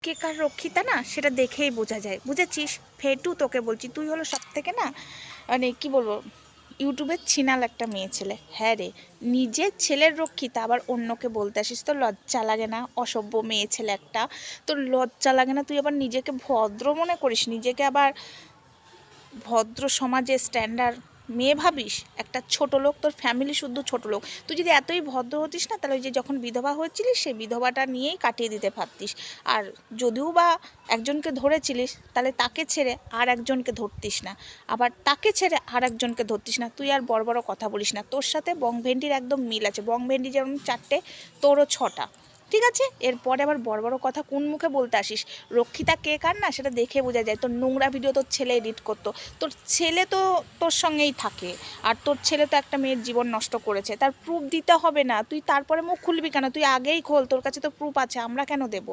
কে কার রক্ষিতা না সেটা দেখেই বোঝা যায়, বুঝেছিস? ফেটু তোকে বলছি, তুই হলো সব থেকে না মানে কি বলবো, ইউটিউবের ছিনাল একটা মেয়ে ছেলে। হ্যাঁ রে, নিজের ছেলের রক্ষিতা আবার অন্যকে বলতে আসিস, তোর লজ্জা লাগে না? অসভ্য মেয়ে ছেলে একটা, তোর লজ্জা লাগে না? তুই আবার নিজেকে ভদ্র মনে করিস, নিজেকে আবার ভদ্র সমাজে স্ট্যান্ডার্ড মেয়ে ভাবিস? একটা ছোট লোক, তোর ফ্যামিলি শুদ্ধ ছোট লোক। তুই যদি এতই ভদ্র হতিস না, তাহলে ওই যে যখন বিধবা হয়েছিলিস সেই বিধবাটা নিয়েই কাটিয়ে দিতে পারতিস। আর যদিও বা একজনকে ধরেছিলিস, তাহলে তাকে ছেড়ে আর একজনকে ধরতিস না, আবার তাকে ছেড়ে আর একজনকে ধরতিস না। তুই আর বড় বড় কথা বলিস না, তোর সাথে বং ভেন্ডির একদম মিল আছে। বং ভেন্ডি যেমন 4টে, তোরও 6টা। ঠিক আছে, এরপরে আবার বড় বড় কথা কোন মুখে বলতে আসিস? রক্ষিতা কে কার না সেটা দেখে বোঝা যায়। তোর নোংরা ভিডিও তোর ছেলে এডিট করতো, তোর ছেলে তো তোর সঙ্গেই থাকে, আর তোর ছেলে তো একটা মেয়ের জীবন নষ্ট করেছে, তার প্রুফ দিতে হবে না? তুই তারপরে মুখ খুলবি কেন? তুই আগেই খোল, তোর কাছে তো প্রুফ আছে, আমরা কেন দেবো?